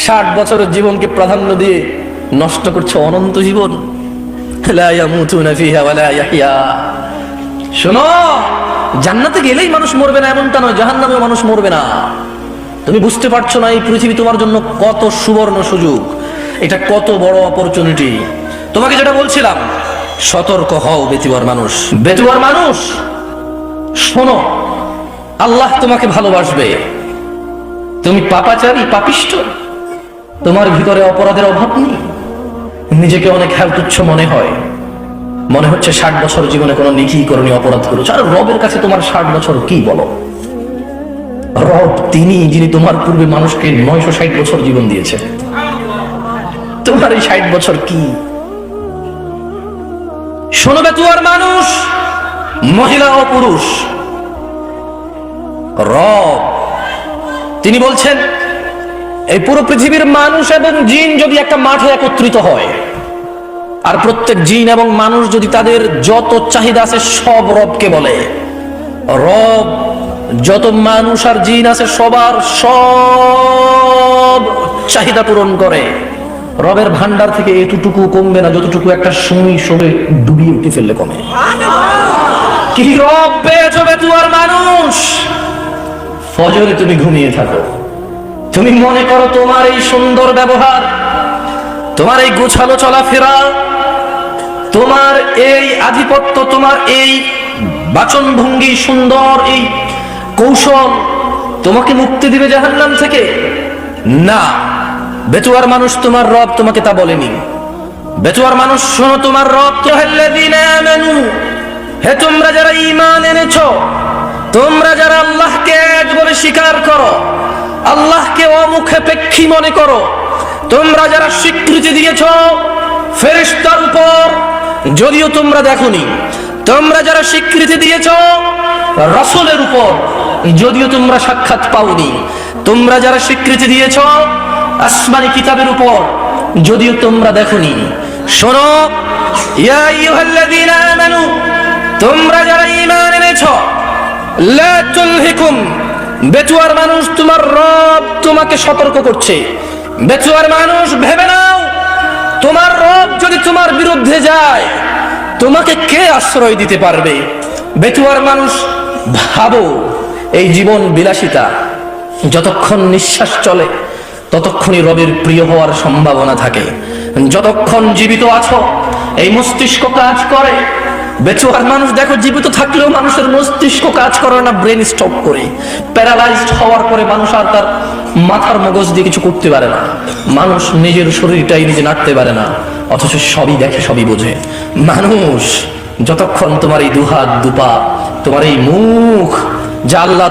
60 বছরের জীবনকে প্রাধান্য দিয়ে নষ্ট করছে অনন্ত জীবন। লা ইয়ামুতুনা ফিহা ওয়া লা ইয়াহইয়া। শোনো, জান্নাতে গেলেই মানুষ মরবে না এমনটা নয়, জাহান্নামেও মানুষ মরবে না। তুমি বুঝতে পারছো না এই পৃথিবী তোমার জন্য কত সুবর্ণ সুযোগ, এটা কত বড় অপরচুনিটি। তোমাকে যেটা বলছিলাম, সতর্ক হও বেতুয়ার মানুষ। বেতুয়ার মানুষ শোনো, আল্লাহ তোমাকে ভালোবাসবে। তুমি পাপাচারী, পাপিষ্ঠ, তোমার ভিতরে অপরাধের অভাব নেই, নিজেকে অনেক তুচ্ছ মনে হয়, মনে হচ্ছে 60 বছর জীবনে কোনো নেকি করনি, অপরাধ করেছো। আর রবের কাছে তোমার 60 বছর কি বলো? রব তিনি যিনি তোমার পূর্বে মানুষকে 960 বছর জীবন দিয়েছে, তোমার এই 60 বছর কি? শোনো বেতুয়ার মানুষ, মহিলা ও পুরুষ, রব তিনি বলছেন এই পুরো পৃথিবীর মানুষ এবং জিন যদি একটা মাঠে একত্রিত হয়, আর প্রত্যেক জিন এবং মানুষ যদি তাদের যত চাহিদা আছে সব রবকে বলে, রব যত মানুষ আর জিন আছে সবার সব চাহিদা পূরণ করে, রবের ভান্ডার থেকে এতটুকু কমবে না যতটুকু একটা সুই সবে ডুবিয়ে উঠে ফেললে কমে। কি রব পেয়েছো বেতুয়ার মানুষ? ফজরে তুমি ঘুমিয়ে থাকো, তুমি মনে করো তোমার এই সুন্দর ব্যবহার, তোমার এই গোছালো চলাফেরা, তোমার এই আধিপত্য, তোমার এই বাচন ভঙ্গি, সুন্দর এই কৌশল তোমাকে মুক্তি দিবে জাহান্নাম থেকে। না, বেতুয়ার মানুষ, তোমার রব তোমাকে তা বলেনি। বেতুয়ার মানুষ শোনো, তোমার রব তো আল্লাযীনা আমানু, হে তোমরা যারা ঈমান এনেছো, তোমরা যারা আল্লাহকে এক বলে স্বীকার করো, আল্লাহকে অমুখাপেক্ষী মনে করো, তোমরা যারা স্বীকৃতি দিয়েছো ফেরেশতার উপর যদিও তোমরা দেখোনি, তোমরা যারা স্বীকৃতি দিয়েছো রাসূলের উপর যদিও তোমরা সাক্ষাৎ পাওনি, তোমরা যারা স্বীকৃতি দিয়েছো আসমানি কিতাবের উপর যদিও তোমরা দেখোনি, শোনো, ইয়া আইয়ুহাল্লাযীনা আমানু, তোমরা যারা ঈমান এনেছো, লা তুলহিকুম, বেতুয়ার মানুষ তোমার রব তোমাকে সতর্ক করছে। বেতুয়ার মানুষ ভেবে নাও, তোমার রব যদি তোমার বিরুদ্ধে যায় তোমাকে কে আশ্রয় দিতে পারবে? বেতুয়ার মানুষ ভাবো, এই জীবন বিলাসিতা, যতক্ষণ নিঃশ্বাস চলে ততক্ষণই রবের প্রিয় হওয়ার সম্ভাবনা থাকে। যতক্ষণ জীবিত আছো এই মস্তিষ্ক কাজ করে। বেচুয়ার মানুষ দেখো, জীবিত থাকলেও মানুষের মস্তিষ্ক কাজ করে না, ব্রেন স্টপ করে। প্যারালাইজড হওয়ার পরে মানুষ আর তার মাথার মগজ দিয়ে কিছু করতে পারে না, মানুষ নিজের শরীরটাই নিজে নাড়তে পারে না, অথচ সবই দেখে, সবই বোঝে। মানুষ যতক্ষণ তোমার এই দুহাত দুপা, তোমার এই মুখ, যা আল্লাহ